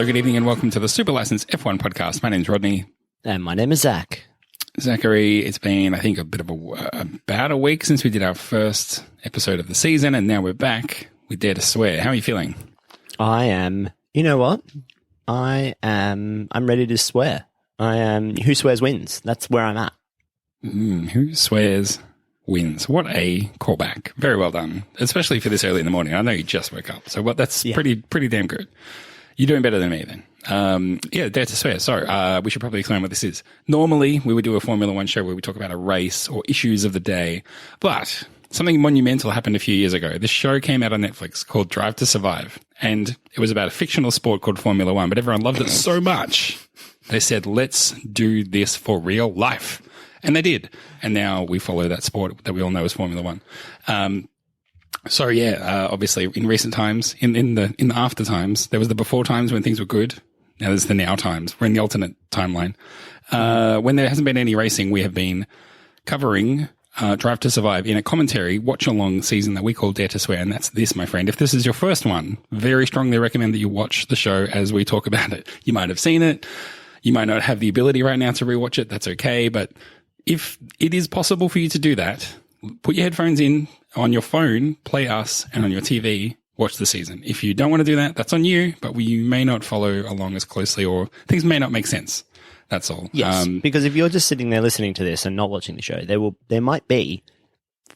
good evening and welcome to the Super License F1 podcast. My name's Rodney. And my name is Zach. Zachary, it's been, I think, about a week since we did our first episode of the season, and now we're back with Dare to Swear. How are you feeling? I am, you know what? I'm ready to swear. Who swears wins. That's where I'm at. Who swears wins. What a callback. Very well done, especially for this early in the morning. I know you just woke up, so that's pretty damn good. You're doing better than me then. Dare to Swear. So we should probably explain what this is. Normally, we would do a Formula One show where we talk about a race or issues of the day, but something monumental happened a few years ago. This show came out on Netflix called Drive to Survive, and it was about a fictional sport called Formula One, but everyone loved it so much, they said, let's do this for real life. And they did. And now we follow that sport that we all know as Formula One. Obviously in recent times, in the after times, there was the before times when things were good. Now there's the now times. We're in the alternate timeline. When there hasn't been any racing, we have been covering Drive to Survive in a commentary watch-along season that we call Dare to Swear, and that's this, my friend. If this is your first one, very strongly recommend that you watch the show as we talk about it. You might have seen it. You might not have the ability right now to rewatch it. That's okay, but if it is possible for you to do that, put your headphones in on your phone, play us, and on your TV, watch the season. If you don't want to do that, that's on you, but you may not follow along as closely or things may not make sense. That's all. Yes, because if you're just sitting there listening to this and not watching the show, there might be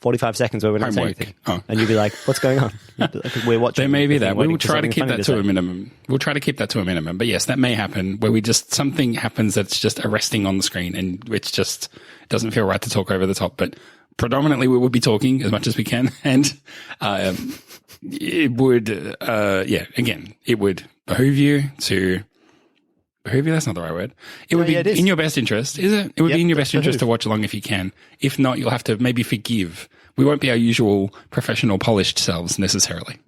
45 seconds where we're not saying anything. Oh. And you'll be like, what's going on? We're watching. There may be that. We will try to keep that to a minimum. We'll try to keep that to a minimum. But yes, that may happen where something happens that's just arresting on the screen and it doesn't feel right to talk over the top. But predominantly we will be talking as much as we can. And it would, it would behoove you to... Behoove you? That's not the right word. It would be in your best interest, is it? It would be in your best interest to watch along if you can. If not, you'll have to maybe forgive. We won't be our usual professional, polished selves necessarily.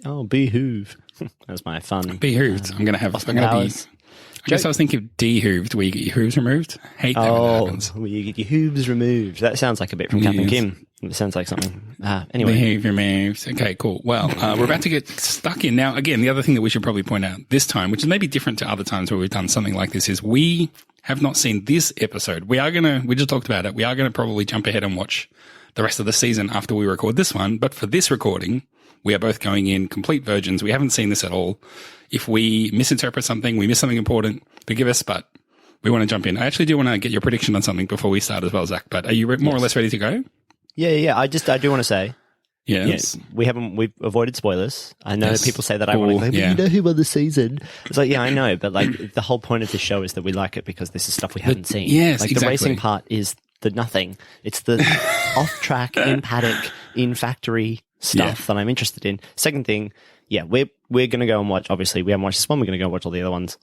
Oh, behoove. That's my fun. Behooved. I guess I was thinking of dehooved, where you get your hooves removed. Hate that when that happens. Where you get your hooves removed. That sounds like a bit from Captain Kim. It sounds like something. Anyway. Behave removed. Okay, cool. Well, we're about to get stuck in. Now, again, the other thing that we should probably point out this time, which is maybe different to other times where we've done something like this, is we have not seen this episode. We just talked about it. We are going to probably jump ahead and watch the rest of the season after we record this one. But for this recording, we are both going in complete virgins. We haven't seen this at all. If we misinterpret something, we miss something important, forgive us, but we want to jump in. I actually do want to get your prediction on something before we start as well, Zach, but are you more or less ready to go? Yeah. I do want to say, yes. We've avoided spoilers. I know people say that ironically, but you know who won the season. It's like, yeah, I know, but like the whole point of the show is that we like it because this is stuff we haven't seen. Yes, like exactly. The racing part is the nothing. It's the off-track, in paddock, in factory stuff that I'm interested in. Second thing, we're going to go and watch, obviously we haven't watched this one, we're going to go watch all the other ones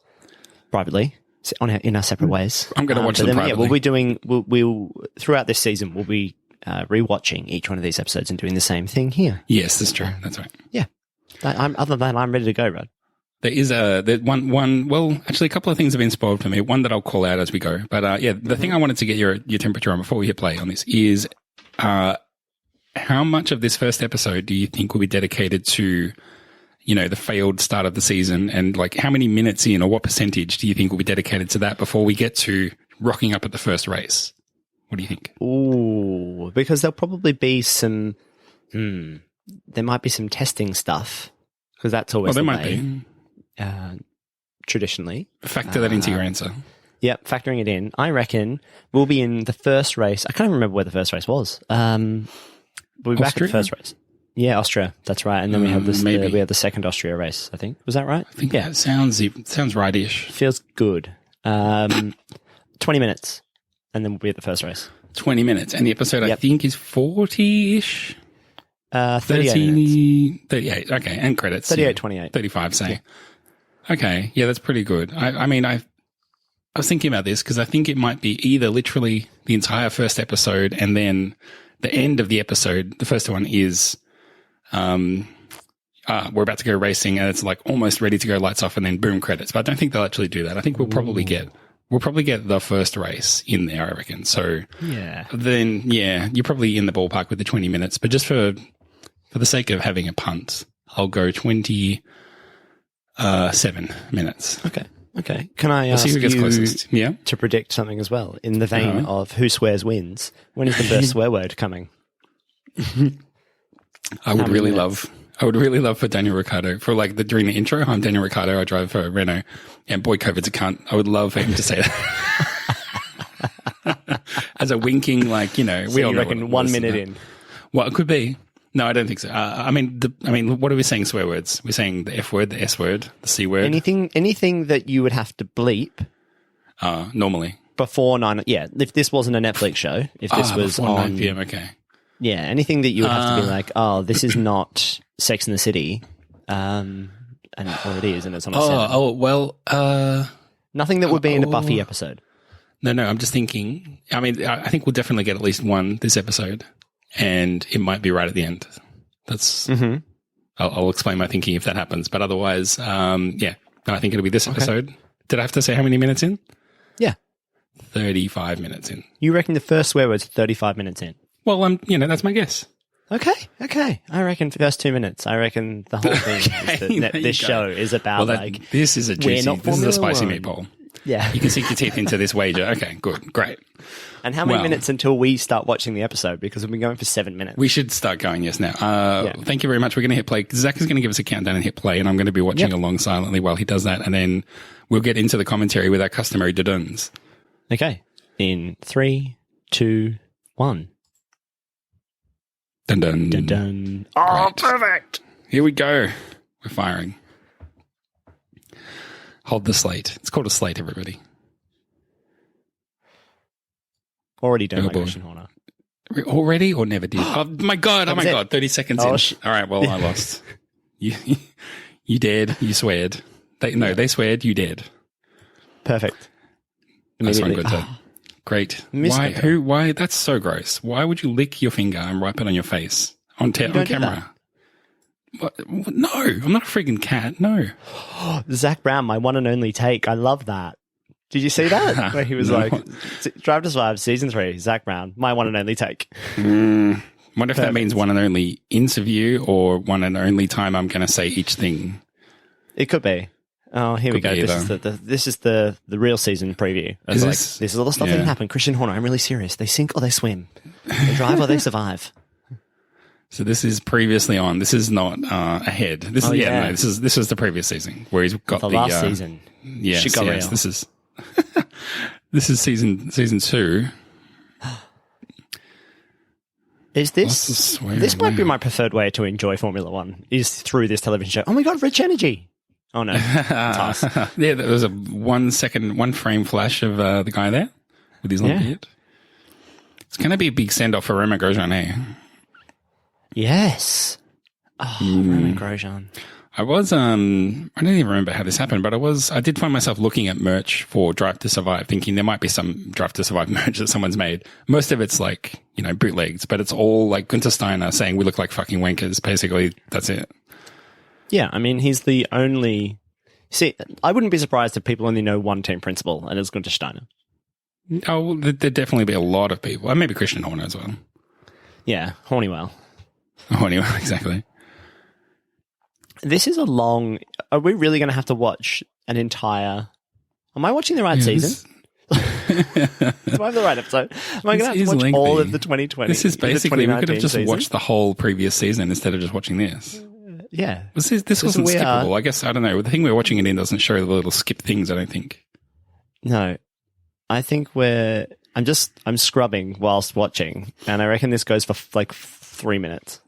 privately in our separate ways. I'm going to watch them privately. We'll throughout this season, we'll be rewatching each one of these episodes and doing the same thing here. Yes, that's true. That's right. Yeah. Other than that, I'm ready to go, Rod. There is a couple of things have been spoiled for me. One that I'll call out as we go. But the thing I wanted to get your temperature on before we hit play on this is how much of this first episode do you think will be dedicated to, the failed start of the season, and like how many minutes in or what percentage do you think will be dedicated to that before we get to rocking up at the first race? What do you think? Ooh, because there'll probably be some, there might be some testing stuff, because that's always there might be. Traditionally. Factor that into your answer. Yep, factoring it in. I reckon we'll be in the first race. I can't even remember where the first race was. We'll be back at the first race. Yeah, Austria. That's right. And then we have we have the second Austria race, I think. Was that right? I think that sounds right-ish. Feels good. 20 minutes. And then we'll be at the first race. 20 minutes. And the episode, I think, is 40-ish? 38 minutes. 38. Okay. And credits. 38, 28. 35, say. Yeah. Okay. Yeah, that's pretty good. I was thinking about this because I think it might be either literally the entire first episode and then the end of the episode. The first one is we're about to go racing and it's like almost ready to go, lights off, and then boom, credits. But I don't think they'll actually do that. I think we'll probably get the first race in there, I reckon. So then you're probably in the ballpark with the 20 minutes. But just for the sake of having a punt, I'll go 20. 7 minutes. Okay. Can I We'll ask see who gets you closest. Yeah. to predict something as well? In the vein of who swears wins, when is the first swear word coming? I would really love for Daniel Ricciardo for like during the intro. I'm Daniel Ricciardo. I drive for Renault, and boy, COVID's a cunt. I would love for him to say that as a winking, like we all know. Reckon 1 minute in. Well, it could be. No, I don't think so. I mean, what are we saying? Swear words. We're saying the F word, the S word, the C word. Anything that you would have to bleep. Normally before 9. Yeah, if this wasn't a Netflix show, if this was on on 9 p.m. Okay. Yeah, anything that you would have to be like, oh, this is not Sex in the City, and it is, and it's on a 7. Nothing that would be in a Buffy episode. No, I'm just thinking. I mean, I think we'll definitely get at least one this episode, and it might be right at the end. That's. Mm-hmm. I'll explain my thinking if that happens, but otherwise, I think it'll be this episode. Did I have to say how many minutes in? Yeah, 35 minutes in. You reckon the first swear word's 35 minutes in? Well, that's my guess. Okay. I reckon for the first 2 minutes. I reckon the whole thing is that this show is about this is a spicy meatball. Yeah. You can sink your teeth into this wager. Okay, good, great. And how many minutes until we start watching the episode? Because we've been going for 7 minutes. We should start going, yes, now. Thank you very much. We're going to hit play. Zach is going to give us a countdown and hit play, and I'm going to be watching along silently while he does that, and then we'll get into the commentary with our customary duduns. Okay. In 3, 2, 1. Dun dun. Dun dun. Oh, perfect. Here we go. We're firing. Hold the slate. It's called a slate, everybody. Already done, Christian Horner. Already or never did? Oh my God. 30 seconds in. All right. Well, I lost. You dared. You sweared. They sweared. You dared. Perfect. That's one good time. Great. Why? That's so gross. Why would you lick your finger and wipe it on your face on camera? What? No, I'm not a freaking cat. No. Zach Brown, my one and only take. I love that. Did you see that? Where he was like, Drive to Survive, Season 3, Zach Brown, my one and only take. Wonder if that means one and only interview or one and only time I'm going to say each thing. It could be. Oh, here we go. This is the real season preview. This is all the stuff that can happen. Christian Horner, I'm really serious. They sink or they swim. They drive or they survive. So this is previously on. This is not ahead. This is the previous season where he's got the last season. Yes. This is season 2. Is this might be my preferred way to enjoy Formula One is through this television show. Oh my God, Rich Energy. Oh no. Yeah, there was a 1 frame flash of the guy there with his long beard. It's going to be a big send-off for Romain Grosjean, eh? Yes. Oh, Romain Grosjean. I don't even remember how this happened, but I did find myself looking at merch for Drive to Survive, thinking there might be some Drive to Survive merch that someone's made. Most of it's like, bootlegs, but it's all like Gunther Steiner saying we look like fucking wankers. Basically, that's it. Yeah, I mean, he's the only... See, I wouldn't be surprised if people only know one team principal, and it's Gunther Steiner. Oh, well, there'd definitely be a lot of people. Maybe Christian Horner as well. Yeah, Hornywell. Hornywell, exactly. This is a long... Are we really going to have to watch an entire... Am I watching the right season? Do I have the right episode? Am I going to have to watch all of the 2020? This is basically... We could have just watched the whole previous season instead of just watching this. Yeah. This wasn't skippable. I guess, I don't know. The thing we're watching it in doesn't show the little skip things, I don't think. No. I think I'm scrubbing whilst watching, and I reckon this goes for like 3 minutes.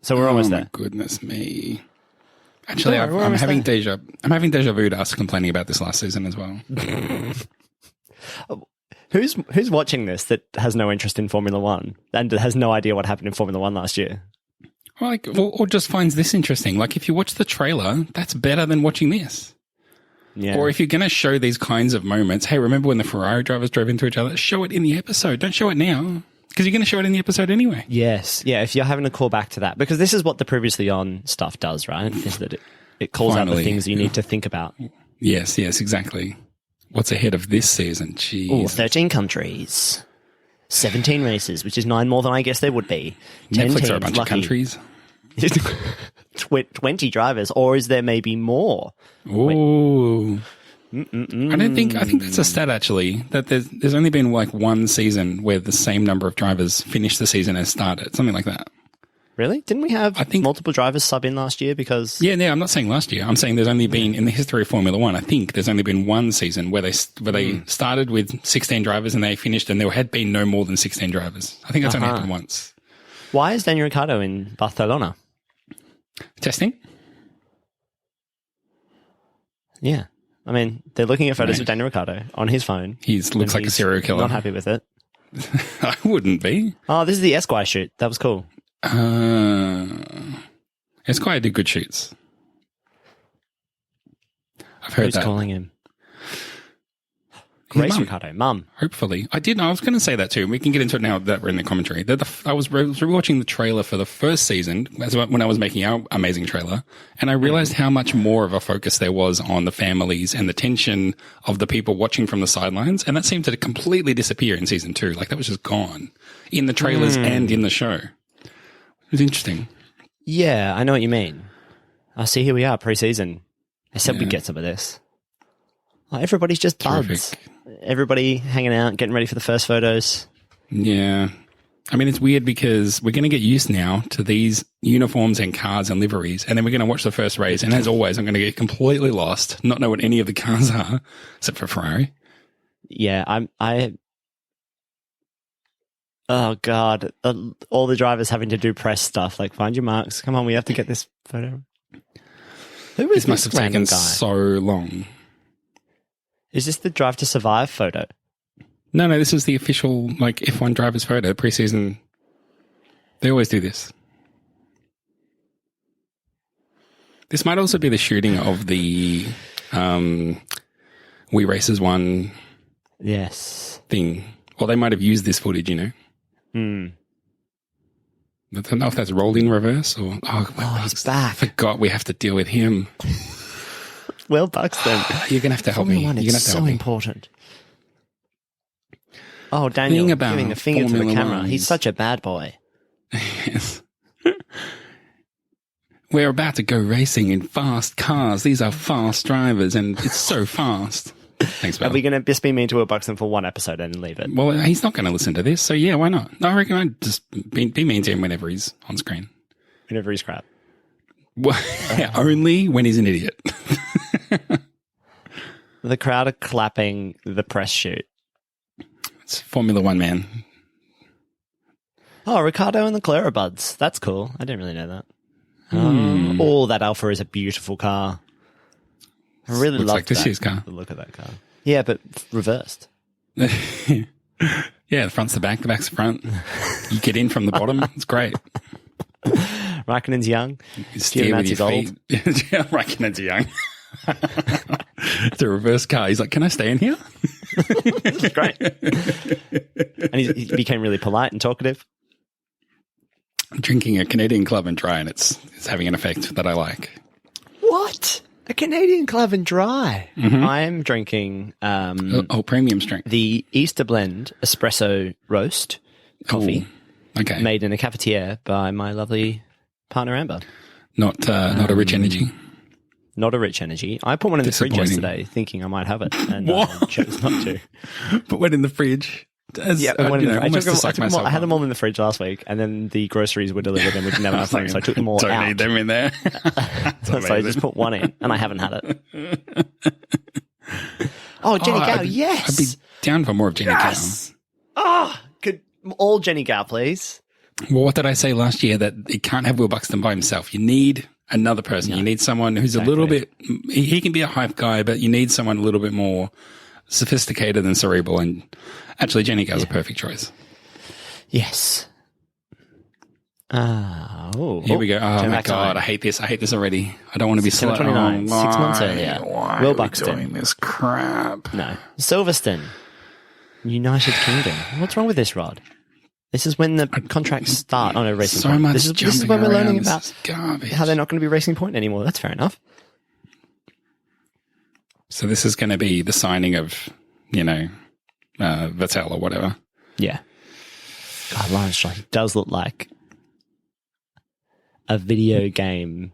So we're almost there. Oh my goodness me. Actually, I'm having deja vu to us complaining about this last season as well. Who's watching this that has no interest in Formula One and has no idea what happened in Formula One last year? Or just finds this interesting. Like, if you watch the trailer, that's better than watching this. Yeah. Or if you're going to show these kinds of moments, hey, remember when the Ferrari drivers drove into each other? Show it in the episode. Don't show it now. Because you're going to show it in the episode anyway. Yes. Yeah, if you're having to call back to that. Because this is what the previously on stuff does, right? Is that it calls out the things you need to think about. Yes, exactly. What's ahead of this season? Jeez. 13 countries. 17 races, which is 9 more than I guess there would be. 10 Netflix teams, are a bunch of countries. 20 drivers, or is there maybe more? Ooh. I think that's a stat actually, that there's only been like one season where the same number of drivers finished the season as started, something like that. Really? Didn't we have multiple drivers sub in last year? Because yeah, I'm not saying last year. I'm saying there's only been, in the history of Formula One, I think there's only been one season where they started with 16 drivers and they finished, and there had been no more than 16 drivers. I think that's only happened once. Why is Daniel Ricciardo in Barcelona? Testing? Yeah. I mean, they're looking at photos of Daniel Ricciardo on his phone. He looks like a serial killer. Not happy with it. I wouldn't be. Oh, this is the Esquire shoot. That was cool. Esquire did good shoots. I've heard Who's that. calling him? Grace Ricciardo, Mum. Hopefully. I was going to say that too. We can get into it now that we're in the commentary. I was rewatching the trailer for the first season when I was making our amazing trailer, and I realized how much more of a focus there was on the families and the tension of the people watching from the sidelines, and that seemed to completely disappear in season 2. Like, that was just gone in the trailers and in the show. It was interesting. Yeah, I know what you mean. I see, here we are, pre-season. I said we'd get some of this. Oh, everybody's just buds. Everybody hanging out, getting ready for the first photos. Yeah. I mean, it's weird because we're going to get used now to these uniforms and cars and liveries, and then we're going to watch the first race, and as always, I'm going to get completely lost, not know what any of the cars are, except for Ferrari. Yeah, oh, God. All the drivers having to do press stuff, like, find your marks. Come on, we have to get this photo. Who is this must have taken guy? So long. Is this the Drive to Survive photo? No, this is the official, like, F1 driver's photo, preseason. They always do this. This might also be the shooting of the We Racers 1 thing. Well, they might have used this footage, I don't know if that's rolled in reverse or... Oh, he's back. I forgot we have to deal with him. Will Buxton. You're going to have to help me. You're going to have to help me. So important. Oh, Daniel, giving the finger to the camera. He's such a bad boy. Yes. We're about to go racing in fast cars. These are fast drivers, and it's so fast. Thanks, Bill. Are we going to just be mean to Will Buxton for one episode and leave it? Well, he's not going to listen to this, so yeah, why not? I reckon I'd just be mean to him whenever he's on screen. Whenever he's crap. Well, only when he's an idiot. The crowd are clapping the press shoot. It's Formula One, man. Oh, Ricciardo and Leclerc are buds. That's cool. I didn't really know that. Oh, that Alpha is a beautiful car. I really love like this year's car. The look of that car. Yeah, but reversed. Yeah, the front's the back, the back's the front. You get in from the bottom. It's great. Raikkonen's young. You steer with your feet. Raikkonen's young. It's a reverse car. He's like, can I stay in here? This is great. And he became really polite and talkative. Drinking a Canadian Club and Dry, and it's having an effect that I like. What? A Canadian Club and Dry? Mm-hmm. I'm drinking... premium strength. The Easter Blend Espresso Roast coffee. Ooh, okay. Made in a cafetiere by my lovely partner, Amber. Not a Rich Energy. Not a Rich Energy. I put one in the fridge yesterday thinking I might have it, and chose not to. Put one in the fridge? I had them all in the fridge last week, and then the groceries were delivered and we didn't have enough room, so I took them all out. Don't need them in there. So I just put one in, and I haven't had it. Oh, Jenny Gao, yes! I'd be down for more of Jenny Gao. Ah, could all Jenny Gao, please? Well, what did I say last year? That it can't have Will Buxton by himself. You need another person. No, you need someone who's a little bit... He can be a hype guy, but you need someone a little bit more sophisticated and cerebral, and actually Jenny Gao's a perfect choice. Yes. Here we go. Oh my God, I hate this. I hate this already. I don't want to be slow. 29, 6 months earlier. Will Buxton. Doing this crap. No. Silverstone. United Kingdom. What's wrong with this, Rod? This is when the contracts start on a racing so point. Much this is when we're learning about garbage. How they're not going to be Racing Point anymore. That's fair enough. So this is going to be the signing of, Vettel or whatever. Yeah. God, Lawrence Stroll, he does look like a video game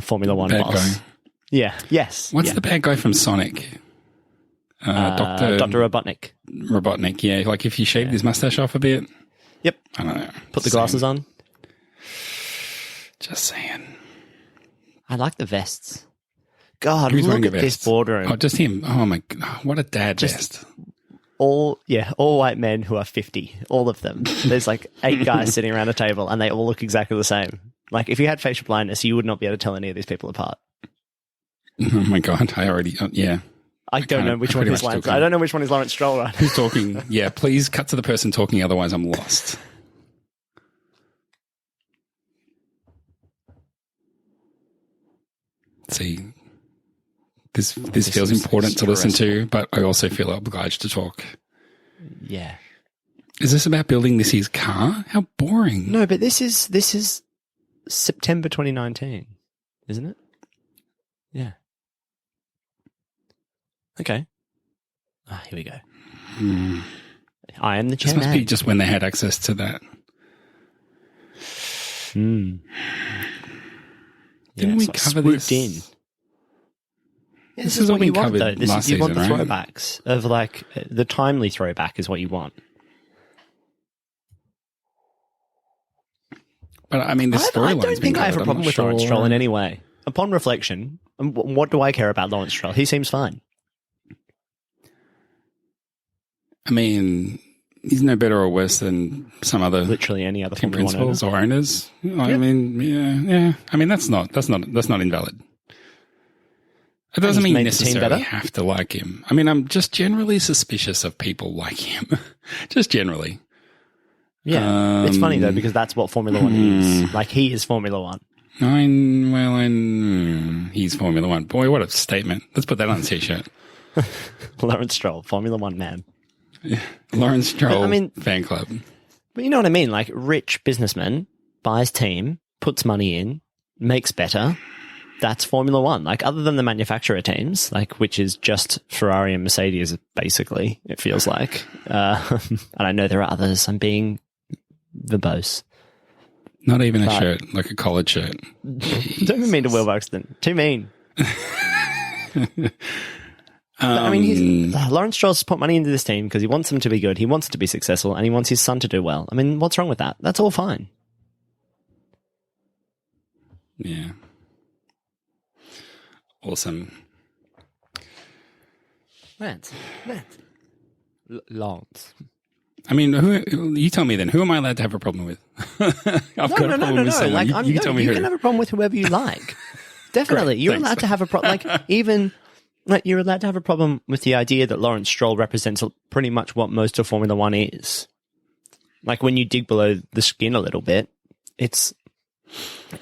Formula One Bad boss. guy. Yeah. Yes. What's yeah. the bad guy from Sonic? Dr. Robotnik. Robotnik, yeah. Like if he shaved his mustache off a bit. Yep. I don't know. Put the glasses on. Just saying. I like the vests. God, Who's look wearing a at this vest? boardroom. Oh, just him. Oh my god. What a dad vest. All white men who are 50. All of them. There's like 8 guys sitting around a table and they all look exactly the same. Like if you had facial blindness, you would not be able to tell any of these people apart. Oh my god. I already, yeah. I don't know which one is Lance. I don't know which one is Lawrence Stroll, right? Who's talking? Yeah, please cut to the person talking, otherwise I'm lost. See, this feels important to listen to, but I also feel obliged to talk. Yeah. Is this about building this year's car? How boring. No, but this is September 2019, isn't it? Yeah. Okay. Here we go. I am the This chairman. must be just when they had access to that. Didn't we cover this? In. Yeah, This is what we you want, covered though. last You want the season, right? throwbacks of like the timely throwback is what you want. But I mean, the I storyline's don't think been I have a covered. problem I'm not with Lawrence sure. Stroll in any way. Upon reflection, what do I care about Lawrence Stroll? He seems fine. I mean, he's no better or worse than some other Literally any other team Formula One owner. principals or owners. I mean, yeah. I mean, that's not invalid. It doesn't he's mean you made the team necessarily better? have to like him. I mean, I'm just generally suspicious of people like him. Just generally. Yeah, it's funny though because that's what Formula One is. Like he is Formula One. He's Formula One. Boy, what a statement. Let's put that on a t-shirt. Lawrence Stroll, Formula One man. Lawrence Stroll I mean- fan club. But you know what I mean? Like rich businessman buys team, puts money in, makes better. That's Formula One. Like other than the manufacturer teams, like which is just Ferrari and Mercedes, basically. It feels like, and I know there are others. I'm being verbose. Not even a shirt, like a collared shirt. Don't be mean to Will Buxton. Too mean. I mean, Lawrence Stroll's put money into this team because he wants them to be good. He wants it to be successful, and he wants his son to do well. I mean, what's wrong with that? That's all fine. Yeah. Awesome. Lance. Lance. I mean, you tell me then. Who am I allowed to have a problem with? I've got a problem with someone. Like, you tell me you who. can have a problem with whoever you like. Definitely. Great, You're thanks. allowed to have a problem. Like, even... Like, you're allowed to have a problem with the idea that Lawrence Stroll represents pretty much what most of Formula One is. Like, when you dig below the skin a little bit, it's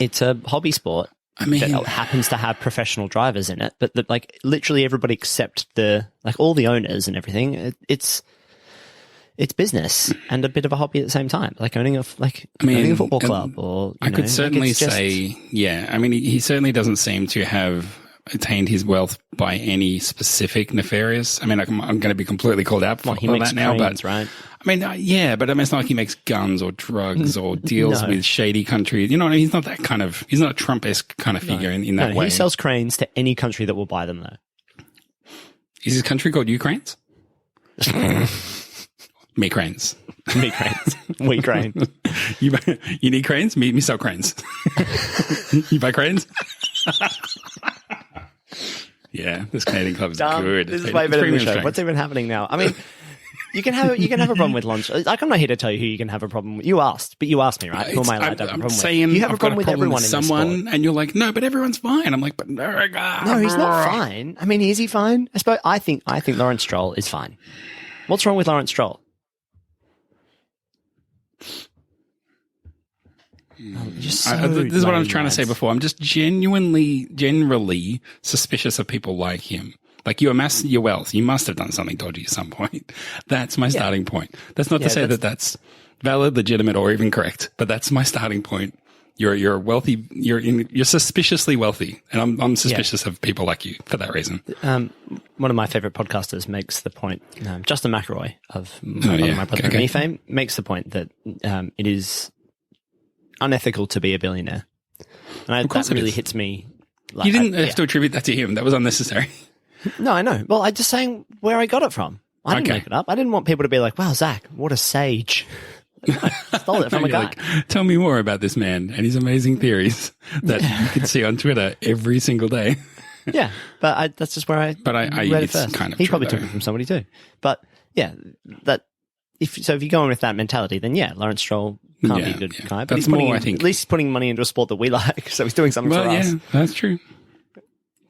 a hobby sport. I mean, that happens to have professional drivers in it, but like literally everybody except all the owners and everything. It's business and a bit of a hobby at the same time, like owning a football club. Or I could certainly say, yeah. I mean, he certainly doesn't seem to have attained his wealth by any specific nefarious. I mean, I'm going to be completely called out for he makes that now, trains, but right? I mean, yeah, but I mean, it's not like he makes guns or drugs or deals No. with shady countries. You know what I mean? He's not that kind of, he's not a Trump-esque kind of figure in that way. He sells cranes to any country that will buy them, though. Is his country called Ukraines? Me cranes. Me cranes. We crane. You need cranes? Me sell cranes. You buy cranes? Yeah, this Canadian club is good. This is way better than the show. What's even happening now? I mean, you can have a problem with lunch. Like, I'm not here to tell you who you can have a problem with. You asked me, right? Who am I allowed to have a problem with? You have a problem with everyone in this sport. And you're like, no, but everyone's fine. I'm like, but no, he's not fine. I mean, is he fine? I think Lawrence Stroll is fine. What's wrong with Lawrence Stroll? This is what I was trying to say before. I'm just generally suspicious of people like him. Like you amass your wealth, you must have done something dodgy at some point. That's my starting point. That's not to say that that's valid, legitimate, or even correct, but that's my starting point. You're wealthy. You're suspiciously wealthy, and I'm suspicious of people like you for that reason. One of my favorite podcasters makes the point. Justin McElroy of my brother and me fame makes the point that it is unethical to be a billionaire. And Of course that it really is. hits me. Like, You didn't have to attribute that to him. That was unnecessary. No, I know. Well, I'm just saying where I got it from. I didn't Okay. make it up. I didn't want people to be like, wow, Zach, what a sage. No, I stole it from a You're guy. like, tell me more about this man and his amazing theories that you can see on Twitter every single day. Yeah, but that's just where I read it it's first. kind of He true, probably though. took it from somebody too. But yeah, if you're going with that mentality, then yeah, Lawrence Stroll can't be a good guy. But That's he's putting more, in, I think. at least he's putting money into a sport that we like, so he's doing something Well, for us. yeah, that's true.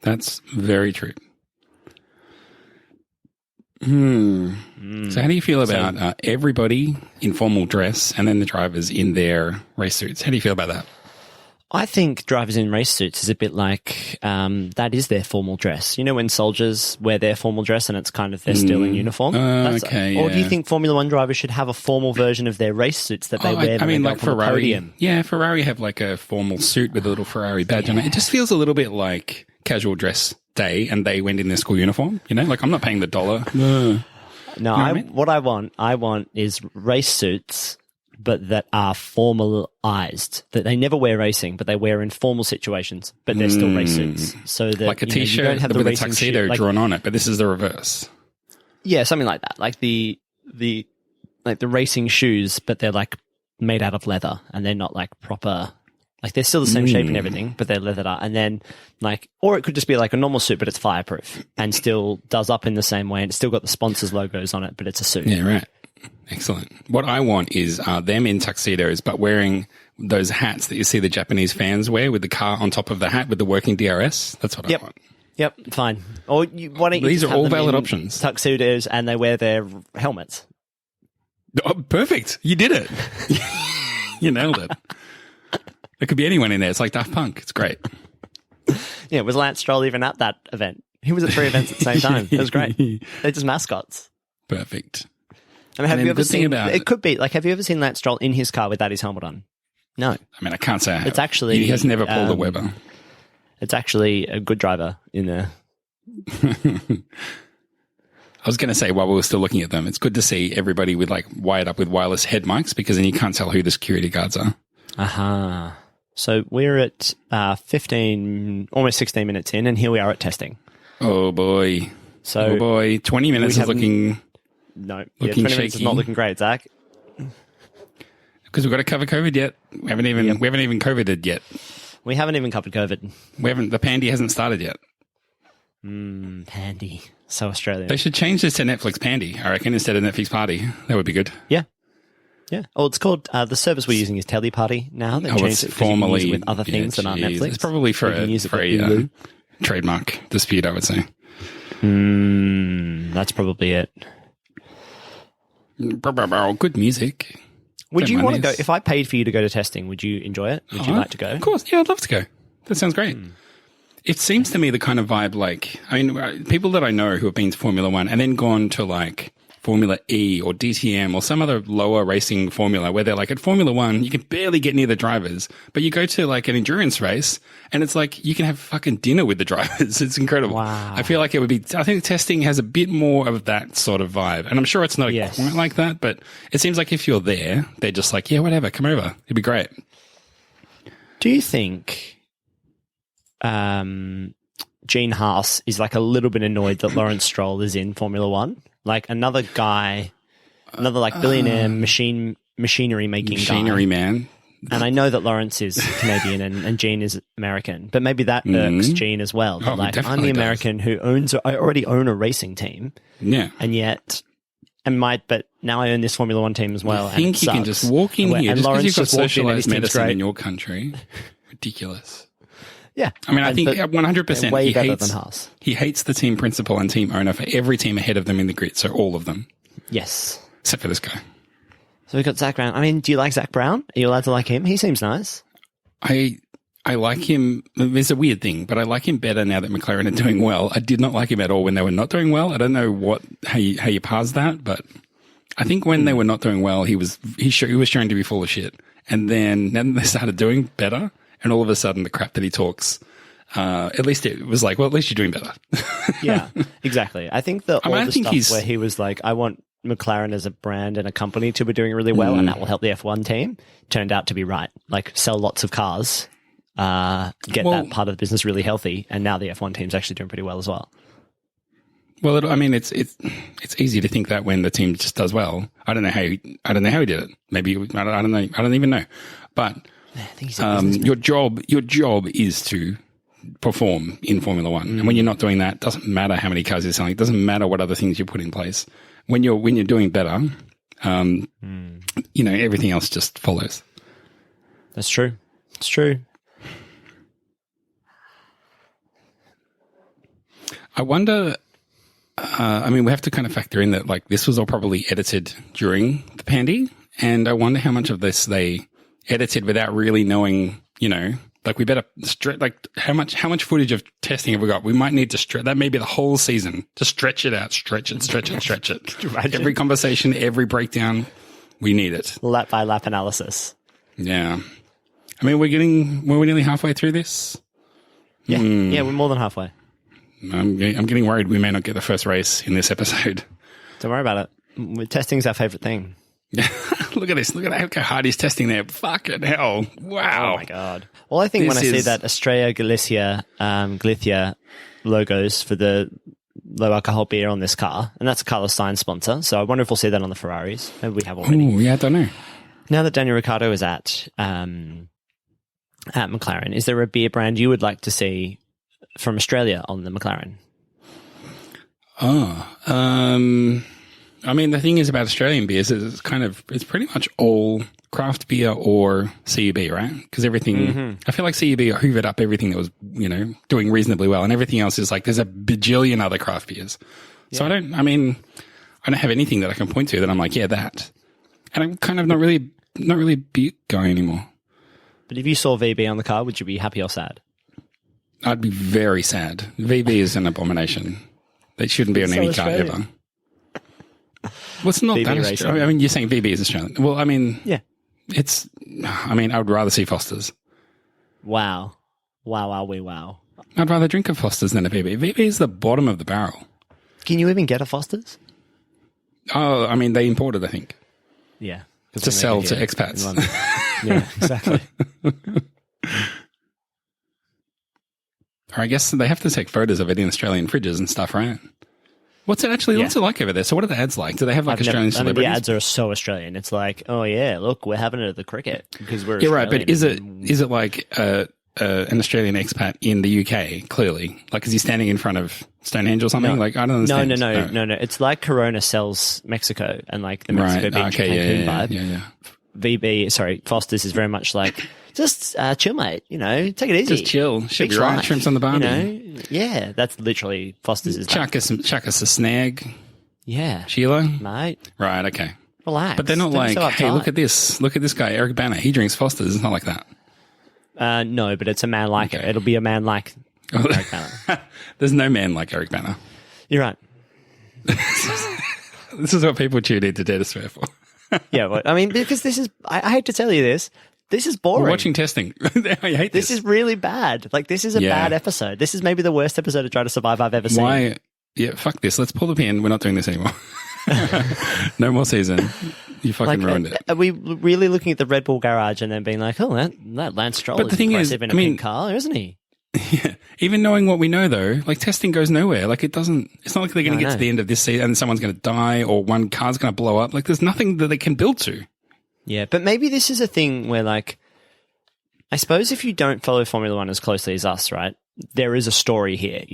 That's very true. So how do you feel about everybody in formal dress and then the drivers in their race suits? How do you feel about that? I think drivers in race suits is a bit like that is their formal dress. You know when soldiers wear their formal dress and it's kind of they're still in uniform? Okay, Or do you yeah. think Formula One drivers should have a formal version of their race suits that they wear when they go like up on the Ferrari. podium? Yeah, Ferrari have like a formal suit with a little Ferrari badge on it. It just feels a little bit like casual dress day and they went in their school uniform, you know? Like I'm not paying the dollar. No. No, what I mean? what I want is race suits, but that are formalized. That they never wear racing, but they wear in formal situations, but they're still race suits. So that Like a you know, you t-shirt don't have the with a racing tuxedo shoe- like- drawn on it, but this is the reverse. Yeah, something like that. Like the racing shoes, but they're like made out of leather, and they're not like proper. Like they're still the same shape and everything, but they're leathered up. And then like, or it could just be like a normal suit, but it's fireproof and still does up in the same way, and it's still got the sponsors' logos on it, but it's a suit. Yeah, right. Excellent. What I want is them in tuxedos, but wearing those hats that you see the Japanese fans wear with the car on top of the hat with the working DRS. That's what I want. Yep, fine. Or why don't you These just are have all them valid in options. Tuxedos, and they wear their helmets. Oh, perfect. You did it. You nailed it. There could be anyone in there. It's like Daft Punk. It's great. Yeah, was Lance Stroll even at that event? He was at 3 events at the same time. It was great. They're just mascots. Perfect. I mean, have And then you ever the thing seen? about- It could be like, have you ever seen Lance Stroll in his car without his helmet on? No, I mean, I can't say I have. It's actually, He has never pulled a Weber. it's actually a good driver in there. I was going to say while we were still looking at them, it's good to see everybody with like wired up with wireless head mics because then you can't tell who the security guards are. Aha. So we're at 15, almost 16 minutes in, and here we are at testing. Oh boy. So Oh boy. 20 minutes we is looking, no, looking 20 minutes is shaky. not looking great, Zach. because we've got to cover COVID yet. We haven't even COVIDed yet. We haven't even covered COVID. The pandy hasn't started yet. Pandy. So Australian. They should change this to Netflix Pandy, I reckon, instead of Netflix Party. That would be good. Yeah. Yeah. Oh, it's called, the service we're using is Teleparty now. They've changed it 'cause you can formally use it with other things that aren't geez. Netflix. It's probably for You can use it a with Hulu. trademark dispute, I would say. That's probably it. Good music. Would Don't you mind want to go, this. if I paid for you to go to testing, would you enjoy it? Would you like to go? Of course. Yeah, I'd love to go. That sounds great. It seems to me the kind of vibe like, I mean, people that I know who have been to Formula One and then gone to like Formula E or DTM or some other lower racing formula where they're like at Formula One, you can barely get near the drivers, but you go to like an endurance race and it's like you can have fucking dinner with the drivers. It's incredible. Wow. I feel like it would be, I think testing has a bit more of that sort of vibe. And I'm sure it's not Yes. quite like that, but it seems like if you're there, they're just like, yeah, whatever, come over. It'd be great. Do you think Gene Haas is like a little bit annoyed that Lawrence Stroll is in Formula One? Like another guy, another like billionaire machinery making Machinery guy. man. And I know that Lawrence is Canadian and Gene is American, but maybe that irks Gene as well. That, Oh, it like I'm definitely the does. American who I already own a racing team, Yeah. and yet. But now I own this Formula One team as well. I think and it you can sucks. just walk in And here and just because Lawrence you've got just walked in and socialized his team's medicine great. in your country. Ridiculous. Yeah, I mean, I think but 100% they're way he better hates, than Haas. he hates the team principal and team owner for every team ahead of them in the grid, so all of them, Yes. except for this guy. So we've got Zach Brown. I mean, do you like Zach Brown? Are you allowed to like him? He seems nice. I like him. There's a weird thing, but I like him better now that McLaren are doing well. I did not like him at all when they were not doing well. I don't know how you parse that, but I think when they were not doing well, he was shown to be full of shit. And then they started doing better, and all of a sudden the crap that he talks, at least it was like, well, at least you're doing better. Yeah, exactly. I think I the think stuff he's- where he was like, I want McLaren as a brand and a company to be doing really well, and that will help the F1 team, turned out to be right. Like, sell lots of cars get that part of the business really healthy. And now the F1 team's actually doing pretty well as well. Well, it's easy to think that when the team just does well. I don't know how he did it. Maybe I don't know. I don't even know. But I think he's a businessman. your job is to perform in Formula One, and when you're not doing that, it doesn't matter how many cars you're selling. It doesn't matter what other things you put in place. When you're doing better, everything else just follows. That's true. It's true. I wonder. We have to kind of factor in that, like, this was all probably edited during the pandy, and I wonder how much of this they edited without really knowing, like, we better how much footage of testing have we got? We might need to stretch. That may be the whole season. Just stretch it out, stretch it. Every conversation, every breakdown, we need it. Lap by lap analysis. Yeah. Were we nearly halfway through this? Yeah. Yeah, we're more than halfway. I'm getting worried we may not get the first race in this episode. Don't worry about it. Testing's our favorite thing. Look at this. Look at how hard he's testing there. Fucking hell. Wow. Oh, my God. Well, I think when I see that Australia, Galicia logos for the low alcohol beer on this car, and that's a Carlos Sainz sponsor, so I wonder if we'll see that on the Ferraris. Maybe we have already. Oh, yeah, I don't know. Now that Daniel Ricciardo is at McLaren, is there a beer brand you would like to see from Australia on the McLaren? The thing is about Australian beers is it's pretty much all craft beer or CUB, right? Because everything, I feel like CUB hoovered up everything that was, doing reasonably well, and everything else is like, there's a bajillion other craft beers. Yeah. So I don't have anything that I can point to that I'm like, yeah, that. And I'm kind of not really a beer guy anymore. But if you saw VB on the car, would you be happy or sad? I'd be very sad. VB is an abomination. They shouldn't be on any car ever. Well, it's not that Australian. You're saying VB is Australian. Well, yeah. I would rather see Foster's. Wow. Wow. I'd rather drink a Foster's than a VB. VB is the bottom of the barrel. Can you even get a Foster's? Oh, they imported, I think. Yeah. To sell to expats. Yeah, exactly. Or I guess they have to take photos of it in Australian fridges and stuff, right? What's it like over there? So what are the ads like? Do they have Australian celebrities? The ads are so Australian. It's like, oh yeah, look, we're having it at the cricket because we're Australian. Right. But is it like an Australian expat in the UK? Clearly, like, is he standing in front of Stonehenge or something? No. Like, I don't understand. No. It's like Corona sells Mexico and like the Mexico Beach Cancun vibe. Yeah. Foster's is very much like, just chill, mate. Take it easy. Just chill. Should be right. Shrimps on the barbie. Yeah, that's literally Foster's. Chuck us a snag. Yeah, Sheila, mate. Right. Okay. Relax. But they're not like, hey, look at this. Look at this guy, Eric Banner. He drinks Foster's. It's not like that. No, but it's a man like it. It'll be a man like Eric Banner. There's no man like Eric Banner. You're right. This is what people tune in to Dare to Swear for. Yeah, well, because this is, I hate to tell you this is boring. We're watching testing. I hate this. This is really bad. Like, this is a bad episode. This is maybe the worst episode of Try to Survive I've ever seen. Why? Yeah, fuck this. Let's pull the pin. We're not doing this anymore. No more season. You fucking ruined it. Are we really looking at the Red Bull garage and then being like, oh, that Lance Stroll is impressive in a pink car, isn't he? Yeah. Even knowing what we know, though, like, testing goes nowhere. Like, it's not like they're going to get to the end of this season and someone's going to die or one car's going to blow up. Like, there's nothing that they can build to. Yeah, but maybe this is a thing where, like, I suppose if you don't follow Formula One as closely as us, right, there is a story here.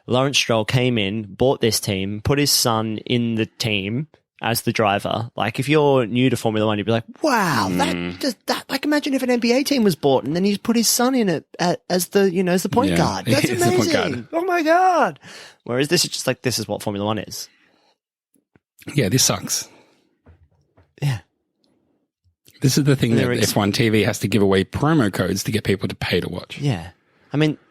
Lawrence Stroll came in, bought this team, put his son in the team as the driver. Like, if you're new to Formula One, you'd be like, wow, that like, imagine if an NBA team was bought and then he's put his son in it as the point guard. That's amazing. Oh my God. Whereas this is just like, this is what Formula One is. Yeah, this sucks. Yeah. This is the thing that F1 TV has to give away promo codes to get people to pay to watch. Yeah.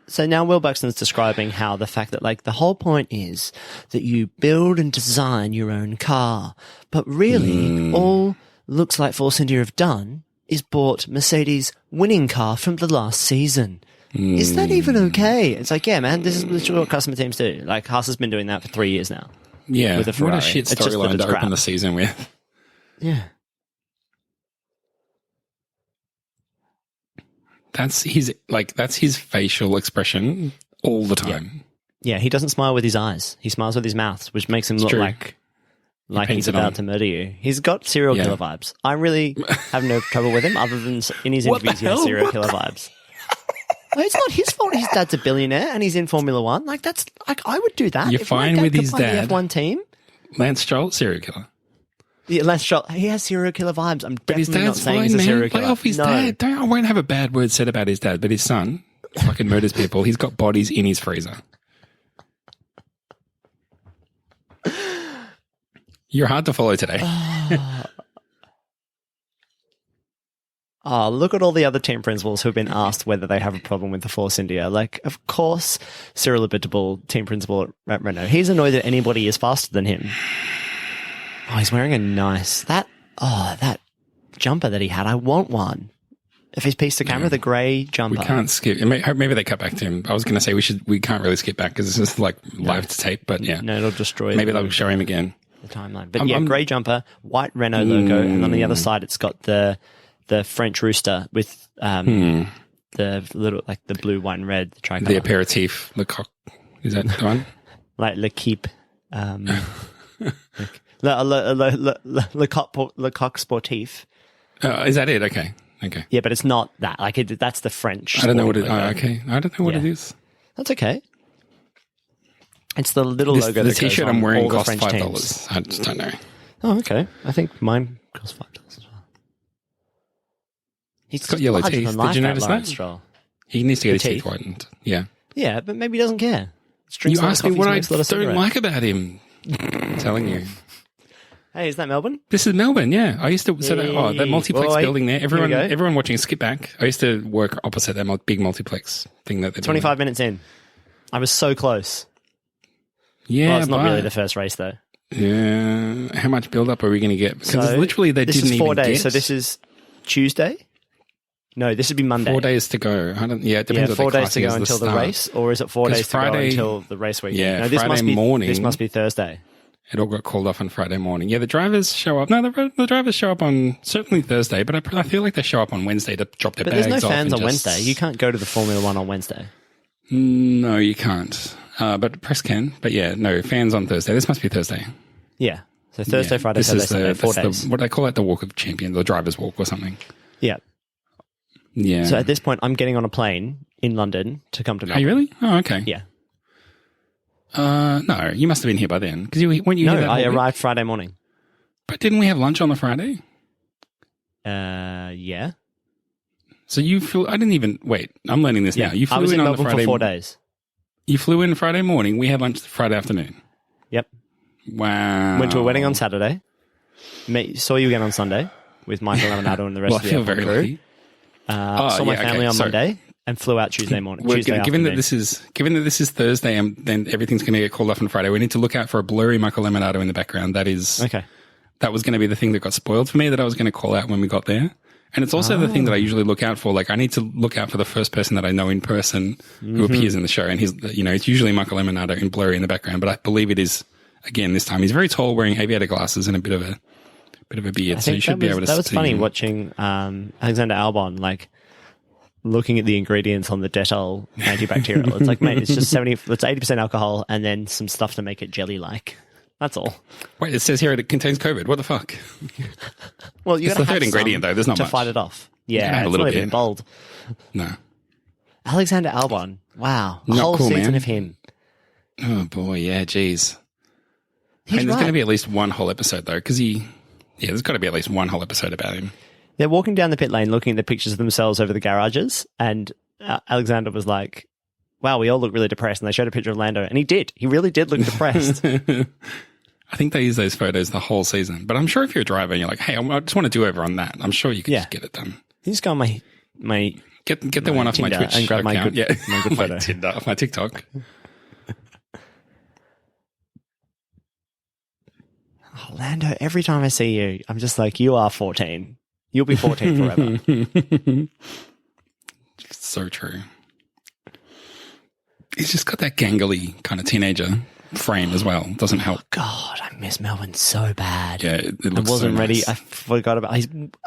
So now Will Buxton's describing how the fact that, like, the whole point is that you build and design your own car. But really, all looks like Force India have done is bought Mercedes' winning car from the last season. Is that even okay? It's like, yeah, man, this is literally what customer teams do. Like, Haas has been doing that for 3 years now. Yeah. With a Ferrari. What a shit storyline to open the season with. Yeah. that's his facial expression all the time. Yeah, he doesn't smile with his eyes. He smiles with his mouth, which makes him look true. like paints he's it about on. to murder you. He's got serial Yeah. killer vibes. I really have no trouble with him, other than in his What the interviews he has hell? serial killer vibes. Well, it's not his fault his dad's a billionaire and he's in Formula One. Like, that's like, I would do that. You're If my fine with could his play dad. The F1 team. Lance Stroll, serial killer. Yeah, Lance Stroll, he has serial killer vibes. I'm But his definitely not dad's saying fine, he's a man. serial Play killer. off his No. dad. I won't have a bad word said about his dad, but his son fucking murders people. He's got bodies in his freezer. You're hard to follow today. Oh, look at all the other team principals who've been asked whether they have a problem with the Force India. Like, of course, Cyril Abiteboul, team principal at Renault, he's annoyed that anybody is faster than him. Oh, he's wearing a nice that jumper that he had. I want one. If he's pieced the camera, the grey jumper. We can't skip. Maybe they cut back to him. I was going to say we can't really skip back because it's just like live to tape. But yeah, No, it'll destroy. maybe they'll show him again. the timeline. But grey jumper, white Renault logo, and on the other side it's got the French rooster with the little like the blue, white, and red tricolour. The aperitif, le coq. Is that the one? Like l'équipe, le coq sportif. Is that it? Okay. Yeah, but it's not that. Like that's the French. I don't know what it. logo. Okay, I don't know what it is. That's okay. It's the little The logo. that T-shirt goes on I'm wearing all the costs French $5. teams. I just don't know. Oh, okay. I think mine costs $5 as well. He's got yellow larger teeth. than life, Did you notice Lawrence that? Stroll. He needs to get his The teeth teeth? whitened. Yeah. Yeah, but maybe he doesn't care. You asked me what I don't like. like about him. I'm telling you. Hey, is that Melbourne? This is Melbourne, yeah. I used to that multiplex Wait, building there. here we go. Everyone watching Skip Back. I used to work opposite that big multiplex thing that they're 25 minutes in. I was so close. Yeah, Well, it's not but- really the first race, though. Yeah, how much build up are we going to get? Because So, literally they this didn't is 4 even days. get So this is Tuesday? No, this would be Monday. 4 days to go. It depends. Yeah, what 4 they're days to classing go as until the start. race, or is it 4 'Cause days to go Friday- until the race weekend? Yeah, no, this Friday must be, morning. This must be Thursday. It all got called off on Friday morning. Yeah, the drivers show up. No, the drivers show up on certainly Thursday, but I feel like they show up on Wednesday to drop their But bags there's no off fans and on just- Wednesday. You can't go to the Formula One on Wednesday. No, you can't. But press can. But yeah, no fans on Thursday. This must be Thursday. Yeah. So Thursday, Yeah, Friday, this Saturday, is Sunday, 4 that's days. what they call it, the Walk of Champions, the Drivers' Walk or something. Yeah. Yeah. So at this point, I'm getting on a plane in London to come to Are Melbourne. you really? Oh, okay. Yeah. No, you must have been here by then because weren't you No, here that I whole week? arrived Friday morning. But didn't we have lunch on the Friday? Yeah. So you flew. I didn't even wait. I'm learning this now. You I flew was in in on the Melbourne Friday. for 4 days. You flew in Friday morning. We had lunch Friday afternoon. Yep. Wow. Went to a wedding on Saturday. Saw you again on Sunday with Michael Laminato and the rest Well, I of the feel F1 very crew. lucky. Saw my yeah, family okay, on so- Monday and flew out Tuesday morning. Given afternoon. that this is Thursday and then everything's going to get called off on Friday, we need to look out for a blurry Michael Laminato in the background. That is Okay. That was going to be the thing that got spoiled for me that I was going to call out when we got there. And it's also the thing that I usually look out for. Like I need to look out for the first person that I know in person who appears in the show. And it's usually Michael Laminato in blurry in the background, but I believe it is again this time. He's very tall, wearing aviator glasses and a bit of a beard. So you should be able to That was see funny him. watching Alexander Albon, like looking at the ingredients on the Dettol antibacterial. It's like, mate, it's just 80% alcohol and then some stuff to make it jelly-like. That's all. Wait, it says here it contains COVID. What the fuck? Well, you It's got the to have third ingredient, some though. There's not to much. fight it off. You can Yeah, have a it's little not even bit. in bold. No. Alexander Albon. Wow. A Not whole cool, season man. of him. Oh boy, yeah, geez. He's There's right. going to be at least one whole episode though, because there's got to be at least one whole episode about him. They're walking down the pit lane looking at the pictures of themselves over the garages, and Alexander was like, wow, we all look really depressed. And they showed a picture of Lando, and he did. He really did look depressed. I think they use those photos the whole season, but I'm sure if you're a driver and you're like, hey, I just want to do over on that, I'm sure you could just get it done. You just go on my Get the one off my Tinder Twitch and grab my account. good- my good photo. my Tinder, off my TikTok. Oh, Lando, every time I see you, I'm just like, you are 14. You'll be 14 forever. So true. He's just got that gangly kind of teenager frame as well. Doesn't help. God, I miss Melbourne so bad. Yeah, it I looks wasn't so ready. nice. I forgot about.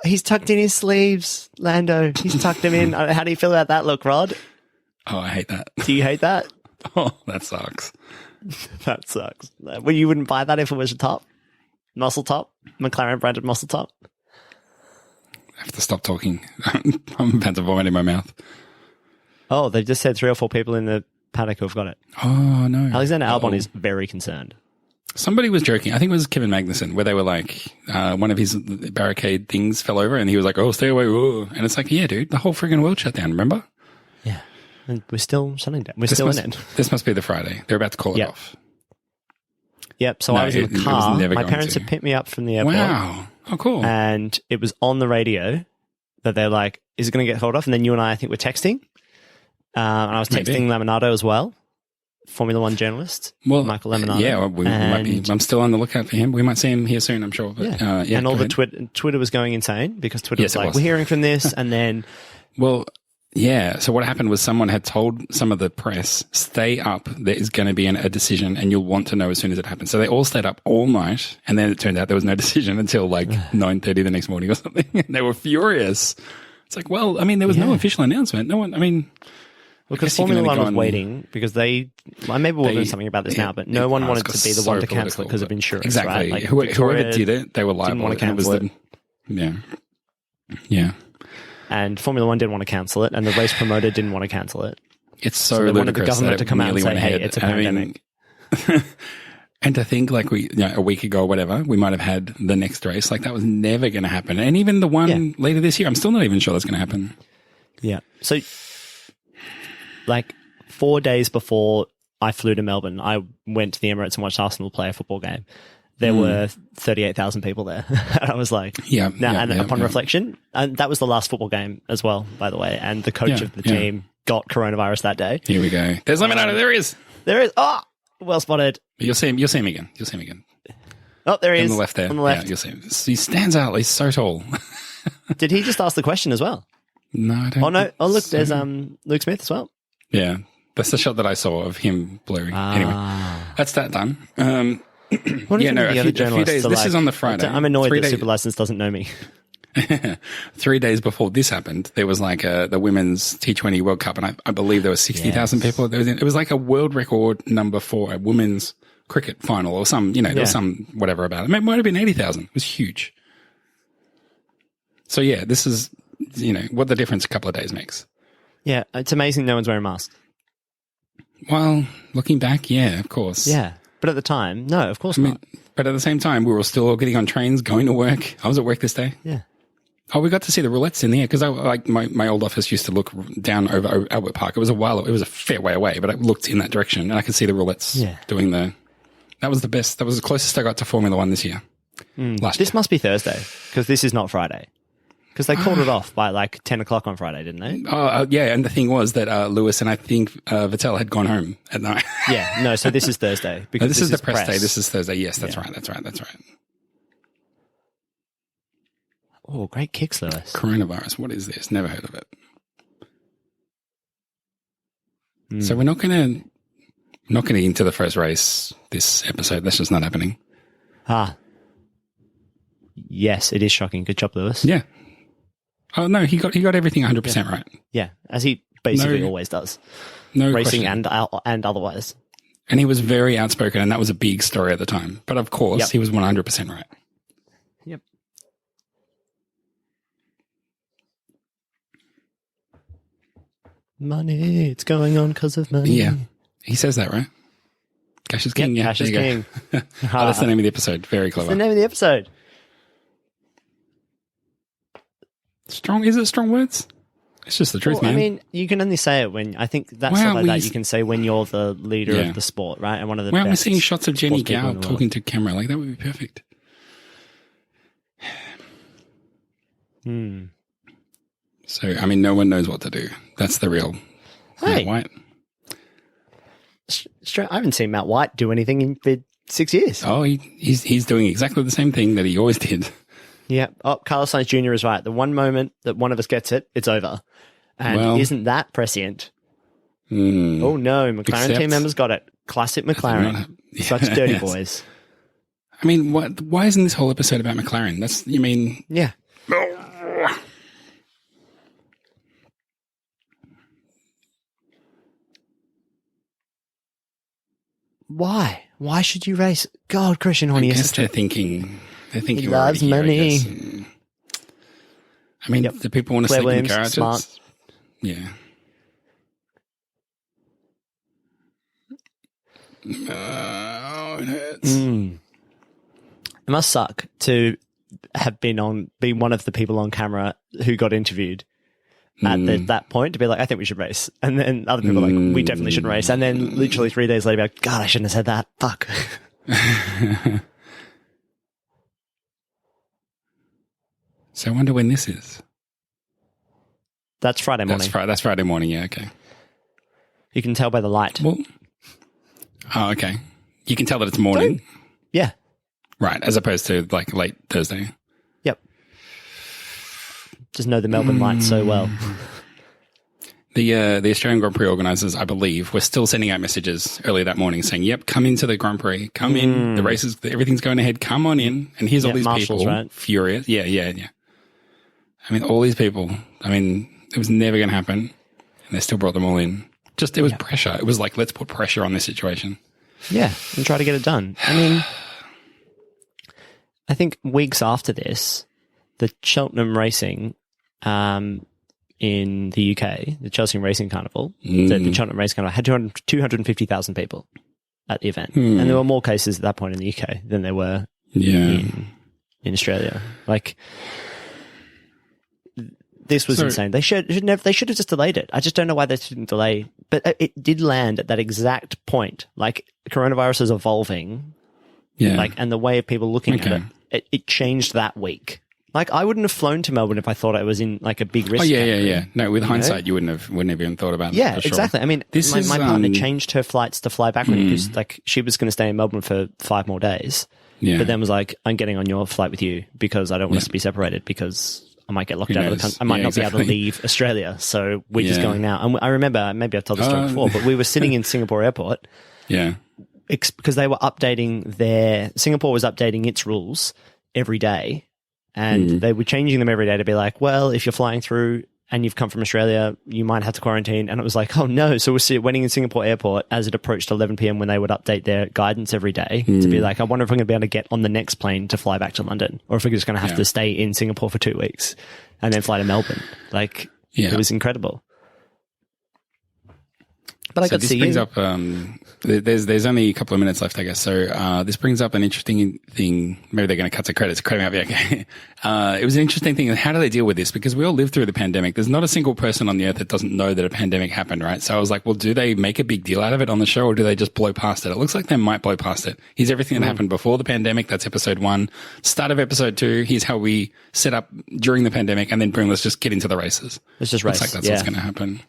He's tucked in his sleeves, Lando. He's tucked him in. How do you feel about that look, Rod? Oh, I hate that. Do you hate that? Oh, that sucks. That sucks. Well, you wouldn't buy that if it was a top, muscle top, McLaren branded muscle top. I have to stop talking. I'm about to vomit in my mouth. Oh, they've just said 3 or 4 people in the paddock who've got it. Oh, no. Alexander Albon Uh-oh. is very concerned. Somebody was joking. I think it was Kevin Magnussen, where they were like, one of his barricade things fell over and he was like, oh, stay away. Whoa. And it's like, yeah, dude, the whole friggin' world shut down, remember? Yeah. And we're still shutting down. We're still in it. This must be the Friday. They're about to call it Yep. off. Yep. So No, I was in it the was car. never My going parents to. had picked me up from the airport. Wow. Oh, cool. And it was on the radio that they're like, is it going to get called off? And then you and I think, were texting. And I was Maybe. texting Laminato as well, Formula One journalist, Michael Laminato. Yeah, we might be. I'm still on the lookout for him. We might see him here soon, I'm sure. But, yeah, and all go the ahead. Twitter was going insane because Twitter Yes, was it like, was. we're hearing from this. And then, Well, yeah. So what happened was someone had told some of the press, stay up. There is going to be a decision and you'll want to know as soon as it happens. So they all stayed up all night. And then it turned out there was no decision until like 9:30 the next morning or something. And they were furious. It's like, well, I mean, there was no official announcement. No one, I mean, because guess you can Formula only One go was on- waiting because maybe we'll do something about this now, but no one wanted to be the one to cancel it because of insurance. Exactly. Right? Like Whoever Victoria did it, they were liable. didn't want to and cancel it. Yeah. Yeah. And Formula One didn't want to cancel it, and the race promoter didn't want to cancel it. It's so they wanted the ludicrous government that to come out and nearly say, went hey, ahead. it's a I mean, pandemic. and to think like a week ago or whatever, we might have had the next race. Like that was never going to happen. And even the one later this year, I'm still not even sure that's going to happen. Yeah. So, like 4 days before I flew to Melbourne, I went to the Emirates and watched Arsenal play a football game. There were 38,000 people there. And I was like, upon reflection, and that was the last football game as well, by the way. And the coach of the team got coronavirus that day. Here we go. There's Lemonade. There he is. There is. Oh, well spotted. You'll see him. You'll see him again. You'll see him again. Oh, there he On is. the left there. On the left. Yeah, you'll see him. He stands out. He's so tall. Did he just ask the question as well? No, I don't. Oh, no. think Oh, look, so. there's Luke Smith as well. Yeah. That's the shot that I saw of him blurring. Anyway, that's that done. What Yeah, no, the a other few journalists days. are This like, is on the Friday. I'm annoyed 3 that days. Super License doesn't know me. 3 days before this happened, there was like the women's T20 World Cup, and I believe there were 60,000 people. It was like a world record number for a women's cricket final or some, there was some whatever about it. It might have been 80,000. It was huge. So yeah, this is, what the difference a couple of days makes. Yeah, it's amazing no one's wearing masks. Well, looking back, yeah, of course. Yeah, but at the time, no, of course not. But at the same time, we were still all getting on trains, going to work. I was at work this day. Yeah. Oh, we got to see the roulettes in the air because my old office used to look down over Albert Park. It was a fair way away, but I looked in that direction and I could see the roulettes doing that was the best. That was the closest I got to Formula One this year. This must be Thursday because this is not Friday. Because they called it off by like 10 o'clock on Friday, didn't they? Oh, yeah. And the thing was that Lewis and I think Vettel had gone home at night. Yeah. No, so this is Thursday. Because No, this is the press day. This is Thursday. Yes, that's right. That's right. Oh, great kicks, Lewis. Coronavirus. What is this? Never heard of it. So we're not going to get into the first race this episode. That's just not happening. Yes, it is shocking. Good job, Lewis. Yeah. Oh no, he got everything 100% right. Yeah, as he basically always does. No racing question. and otherwise. And he was very outspoken, and that was a big story at the time. But of course, he was 100% right. Yep. Money, it's going on because of money. Yeah, he says that, right? Cash is king. Yep, Yeah, Cash is there you king. go. That's the name of the episode. Very clever. That's the name of the episode. Strong? Is it strong words? It's just the truth, man. I mean, you can only say it when I think that's stuff like that you can say when you're the leader of the sport, right? And one of the Why aren't we best seeing shots of Jenny sports people Gao in the world. talking to camera? Like that would be perfect. So, I mean, no one knows what to do. That's the real Hey. Matt White. I haven't seen Matt White do anything for 6 years. Oh, he's doing exactly the same thing that he always did. Yeah. Oh, Carlos Sainz Jr. is right. The one moment that one of us gets it, it's over. And isn't that prescient? Oh no, McLaren Except- team members got it. Classic McLaren. Such dirty boys. I mean, why isn't this whole episode about McLaren? Yeah. Why? Why should you race? God, Christian Horner. I guess they're thinking he loves money. I mean, do people want to sleep in garages? Smart. Yeah. Oh, it hurts. It must suck to have been one of the people on camera who got interviewed at that point to be like, I think we should race. And then other people are like, we definitely shouldn't race. And then literally 3 days later, be like, God, I shouldn't have said that. Fuck. So I wonder when this is. That's Friday morning. That's Friday morning, yeah, okay. You can tell by the light. Well, okay. You can tell that it's morning. Yeah. Right, as opposed to like late Thursday. Yep. Just know the Melbourne lights so well. The Australian Grand Prix organisers, I believe, were still sending out messages earlier that morning saying, yep, come into the Grand Prix. Come in. The races, everything's going ahead. Come on in. And here's all these people. Right? Furious. Yeah. I mean, all these people. I mean, it was never going to happen. And they still brought them all in. Just, it was pressure. It was like, let's put pressure on this situation. Yeah, and try to get it done. I mean, I think weeks after this, the Cheltenham Racing in the UK, the Cheltenham Racing Carnival, the Cheltenham Racing Carnival had 250,000 people at the event. And there were more cases at that point in the UK than there were in Australia. Like, this was insane. They should have just delayed it. I just don't know why they didn't delay. But it did land at that exact point. Like, coronavirus is evolving. Yeah. Like, and the way of people looking at it changed that week. Like, I wouldn't have flown to Melbourne if I thought I was in like a big risk. Oh yeah. No, with hindsight, you wouldn't have even thought about that. Yeah, for sure. Exactly. I mean, my partner changed her flights to fly back because like she was going to stay in Melbourne for 5 more days. Yeah. But then was like, I'm getting on your flight with you because I don't want us to be separated because I might get locked out of the country. I might not be able to leave Australia. So we're just going now. And I remember, maybe I've told this story before, but we were sitting in Singapore airport. Yeah. Because they were Singapore was updating its rules every day. And they were changing them every day to be like, well, if you're flying through and you've come from Australia, you might have to quarantine. And it was like, oh no. So we're waiting in Singapore airport as it approached 11 p.m. when they would update their guidance every day to be like, I wonder if I'm going to be able to get on the next plane to fly back to London or if we're just going to have to stay in Singapore for 2 weeks and then fly to Melbourne. Like, it was incredible. But I got to see brings up, there's only a couple of minutes left, I guess. So, this brings up an interesting thing. Maybe they're going to cut to credits. Credit me up. Okay. It was an interesting thing. How do they deal with this? Because we all lived through the pandemic. There's not a single person on the earth that doesn't know that a pandemic happened, right? So I was like, well, do they make a big deal out of it on the show or do they just blow past it? It looks like they might blow past it. Here's everything that happened before the pandemic. That's episode 1. Start of episode 2. Here's how we set up during the pandemic. And then boom, let's just get into the races. Let's just race. Looks like that's what's going to happen.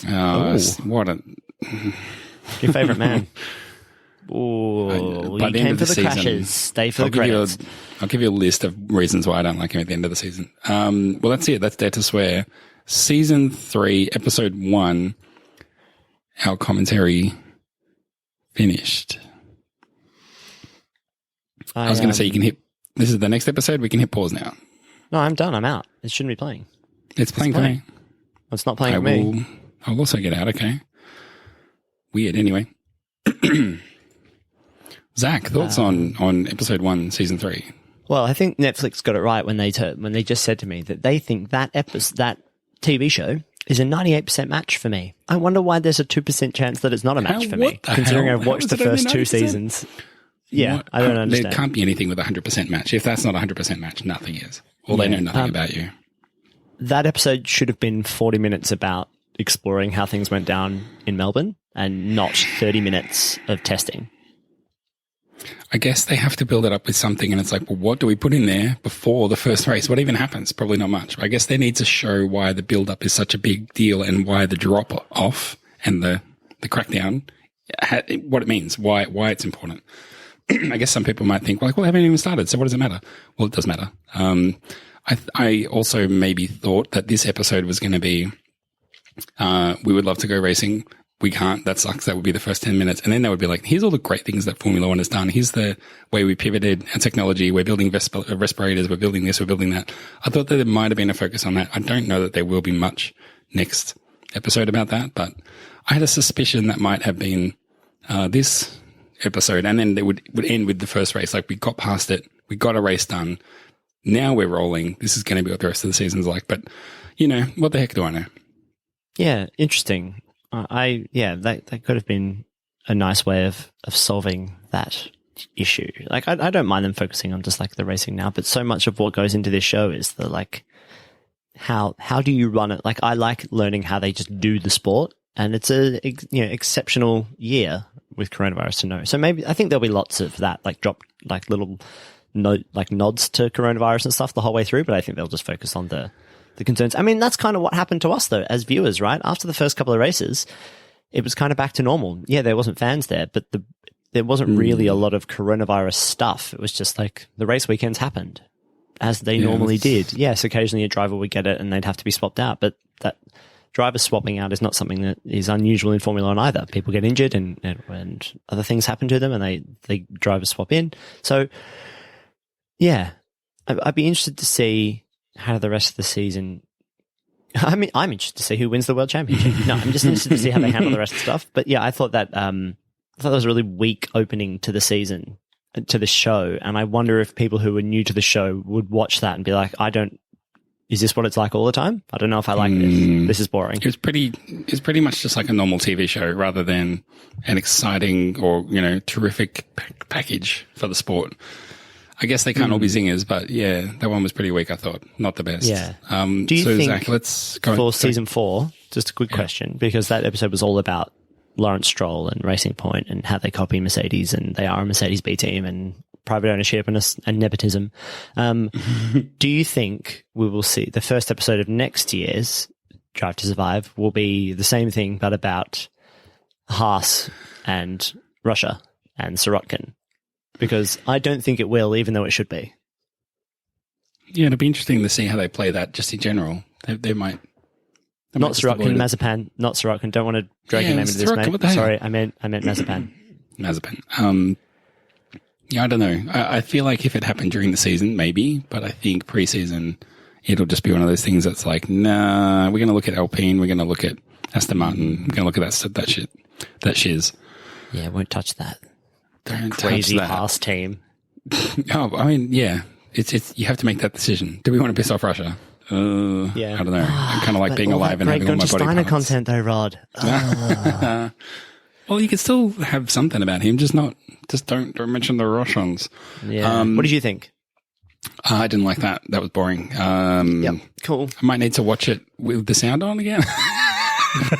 Oh, what a... Your favourite man. Oh, you came for the crashes. Stay for the credits. I'll give you a list of reasons why I don't like him at the end of the season. Well, that's it. That's Dare to Swear. Season 3, episode 1, our commentary finished. I was going to say you can hit... This is the next episode. We can hit pause now. No, I'm done. I'm out. It shouldn't be playing. It's playing for me. It's not playing for me. I'll also get out, okay. Weird, anyway. Zach, thoughts on episode 1, season 3? Well, I think Netflix got it right when they just said to me that they think that TV show is a 98% match for me. I wonder why there's a 2% chance that it's not a match for me, considering I've watched the first 2 seasons. Yeah, I don't understand. There can't be anything with a 100% match. If that's not a 100% match, nothing is. Or they know nothing about you. That episode should have been 40 minutes about exploring how things went down in Melbourne and not 30 minutes of testing. I guess they have to build it up with something, and it's like, well, what do we put in there before the first race? What even happens? Probably not much. I guess they need to show why the build-up is such a big deal and why the drop-off and the crackdown, what it means, why it's important. I guess some people might think, like, well, I haven't even started, so what does it matter? Well, it does matter. I also maybe thought that this episode was going to be, we would love to go racing. we can't, that sucks. That would be the first 10 minutes. And then they would be like, here's all the great things that Formula One has done. Here's the way we pivoted our technology. We're building respirators. We're building this. We're building that. I thought that there might have been a focus on that. I don't know that there will be much next episode about that, but I had a suspicion that might have been this episode. And then they would end with the first race. Like, we got past it. We got a race done. Now we're rolling. This is going to be what the rest of the season's like. But, what the heck do I know? Yeah, interesting. That could have been a nice way of solving that issue. Like, I don't mind them focusing on just like the racing now, but so much of what goes into this show is the like, how do you run it? Like, I like learning how they just do the sport, and it's a exceptional year with coronavirus to know. So maybe I think there'll be lots of that, like drop like little nods to coronavirus and stuff the whole way through, but I think they'll just focus on the concerns. I mean, that's kind of what happened to us, though, as viewers, right? After the first couple of races, it was kind of back to normal. Yeah, there wasn't fans there, but there wasn't really a lot of coronavirus stuff. It was just like the race weekends happened as they normally did. Yes, occasionally a driver would get it and they'd have to be swapped out, but that driver swapping out is not something that is unusual in Formula One either. People get injured and other things happen to them, and they drivers swap in. So, yeah, I'd be interested to see how the rest of the season. I mean, I'm interested to see who wins the world championship. No, I'm just interested to see how they handle the rest of the stuff. But yeah, I thought that was a really weak opening to the season, to the show, and I wonder if people who were new to the show would watch that and be like, is this what it's like all the time? I don't know if I like this. This is boring. It's pretty much just like a normal TV show rather than an exciting or, terrific package for the sport. I guess they can't all be zingers, but yeah, that one was pretty weak, I thought. Not the best. Yeah. Do you think, Zach, let's go for season 4, just a quick question, because that episode was all about Lawrence Stroll and Racing Point and how they copy Mercedes, and they are a Mercedes B team and private ownership and nepotism. Do you think we will see the first episode of next year's Drive to Survive will be the same thing, but about Haas and Russia and Sirotkin? Because I don't think it will, even though it should be. Yeah, it'll be interesting to see how they play that just in general. They might. Not Sirotkin, Mazepan. Not Sirotkin. Don't want to drag your name into this, mate. Sorry, I meant Mazepan. Mazepan. Yeah, I don't know. I feel like if it happened during the season, maybe, but I think preseason, it'll just be one of those things that's like, nah, we're going to look at Alpine, we're going to look at Aston Martin, we're going to look at that shiz. Yeah, won't touch that. Don't crazy touch that. Haas team. Oh, I mean, yeah, it's you have to make that decision. Do we want to piss off Russia? Yeah. I don't know. I kind of like being alive and having all my body parts. Content though, Rod. Well, you could still have something about him, just don't mention the Russians. Yeah. What did you think? I didn't like that. That was boring. Yep. Cool. I might need to watch it with the sound on again.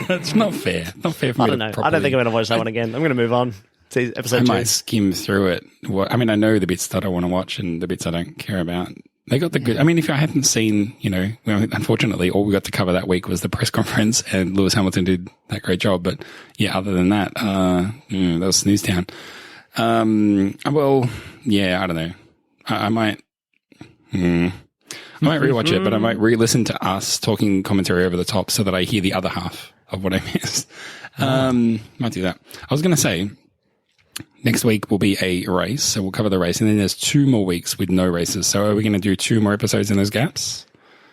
It's not fair. Not fair for me. I don't know. I don't think I'm going to watch that one again. I'm going to move on. See episode 2. I might skim through it. I mean, I know the bits that I want to watch and the bits I don't care about. They got the good. I mean, if I hadn't seen, unfortunately, all we got to cover that week was the press conference, and Lewis Hamilton did that great job. But yeah, other than that, that was snooze town. Well, yeah, I don't know. I might rewatch it, but I might re-listen to us talking commentary over the top so that I hear the other half of what I missed. Might do that. I was going to say, next week will be a race, so we'll cover the race, and then there's 2 more weeks with no races. So are we going to do 2 more episodes in those gaps?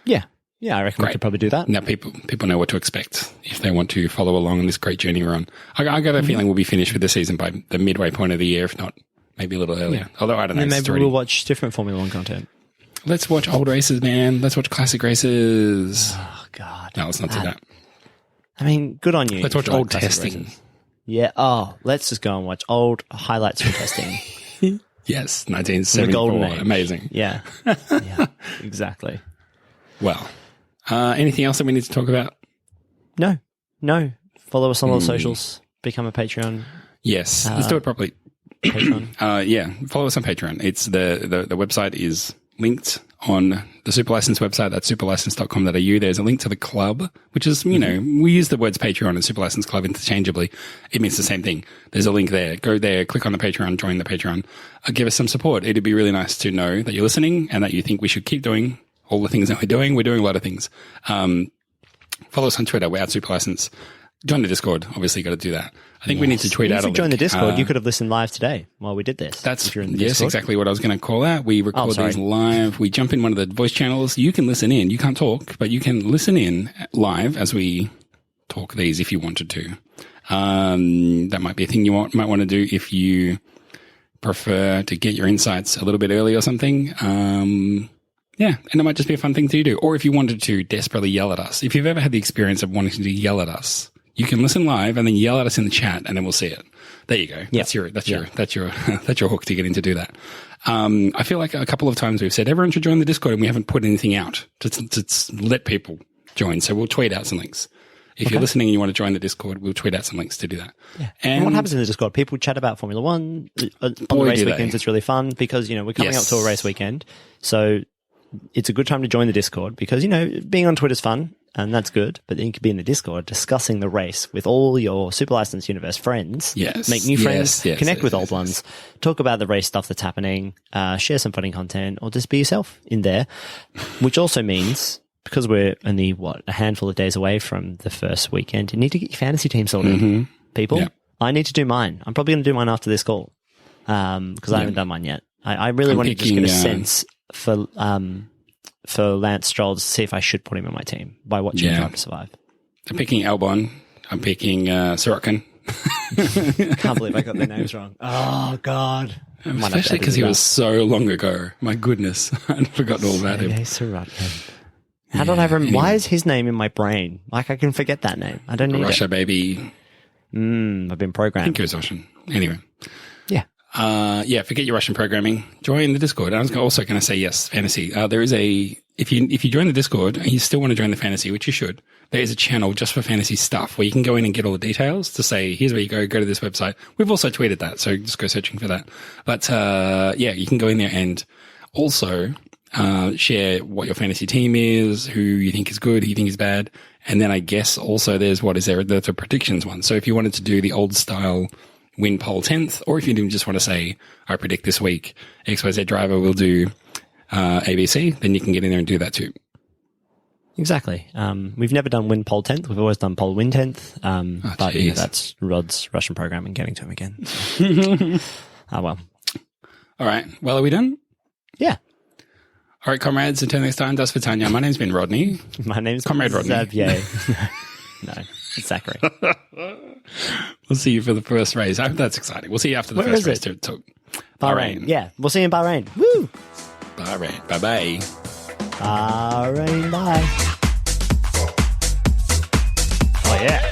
Yeah. Yeah, I reckon we could probably do that. Now people know what to expect if they want to follow along on this great journey we're on. I got a feeling we'll be finished with the season by the midway point of the year, if not maybe a little earlier. Yeah. Although I don't know. And maybe we'll watch different Formula 1 content. Let's watch old races, man. Let's watch classic races. Oh, God. No, let's not do that. I mean, good on you. Let's watch old testing. Races. Yeah. Oh, let's just go and watch old highlights from testing. Yes, 1974. The golden age. Amazing. Yeah. Yeah, exactly. Well, anything else that we need to talk about? No. Follow us on all the socials. Become a Patreon. Yes. Let's do it properly. Patreon. Yeah. Follow us on Patreon. It's the website is linked on the Superlicense website. That's superlicense.com.au. There's a link to the club, which is, we use the words Patreon and Superlicense Club interchangeably. It means the same thing. There's a link there. Go there, click on the Patreon, join the Patreon. Give us some support. It'd be really nice to know that you're listening and that you think we should keep doing all the things that we're doing. We're doing a lot of things. Follow us on Twitter. We're at Superlicense. join the Discord. Obviously, got to do that. I think we need to tweet out. If you join the Discord, you could have listened live today while we did this. That's if you're in the yes, Discord. exactly what I was going to call out. We record these live. We jump in one of the voice channels. You can listen in. You can't talk, but you can listen in live as we talk these if you wanted to. That might be a thing you might want to do if you prefer to get your insights a little bit early or something. Yeah, and it might just be a fun thing to do. Or if you wanted to desperately yell at us, if you've ever had the experience of wanting to yell at us, you can listen live and then yell at us in the chat, and then we'll see it. There you go. That's your hook to get in to do that. I feel like a couple of times we've said everyone should join the Discord, and we haven't put anything out to let people join. So we'll tweet out some links. If you're listening and you want to join the Discord, we'll tweet out some links to do that. Yeah. And what happens in the Discord? People chat about Formula One on the race weekends. It's really fun because, you know, we're coming up to a race weekend. So it's a good time to join the Discord because, you know, being on Twitter is fun and that's good. But then you could be in the Discord discussing the race with all your Super License Universe friends. Yes. Make new friends, connect with old ones, talk about the race stuff that's happening, share some funny content, or just be yourself in there, which also means, because we're only, a handful of days away from the first weekend, you need to get your fantasy team sorted, people. Yeah. I need to do mine. I'm probably going to do mine after this call because I haven't done mine yet. I really want to just get a sense for Lance Stroll to see if I should put him in my team by watching Drive to Survive. I'm picking Albon. I'm picking Sorokin. Can't believe I got their names wrong. Oh, God. Especially because he was so long ago. My goodness. I'd forgotten all about him. Sorokin. How did I remember? Anyway. Why is his name in my brain? Like, I can forget that name. I don't need Russia, baby. I've been programmed. I think it was Russian. Anyway. Yeah. Forget your Russian programming. Join the Discord. I was also going to say, yes, fantasy. There is if you join the Discord and you still want to join the fantasy, which you should, there is a channel just for fantasy stuff where you can go in and get all the details to say, here's where you go to this website. We've also tweeted that, so just go searching for that. But, you can go in there and also, share what your fantasy team is, who you think is good, who you think is bad. And then I guess also there's the predictions one. So if you wanted to do the old style win pole 10th, or if you didn't just want to say, I predict this week XYZ driver will do ABC, then you can get in there and do that too. Exactly. We've never done win pole 10th. We've always done pole win 10th. But that's Rod's Russian programming getting to him again. So. Well. All right. Well, are we done? Yeah. All right, comrades, until next time, Das Vitania. My name's been Rodney. My name's Comrade Rodney. Xavier. No, it's Zachary. We'll see you for the first race. I hope that's exciting. We'll see you after the first race. Bahrain. Yeah, we'll see you in Bahrain. Woo! Bahrain. Bye-bye. Bahrain, bye. Oh, yeah.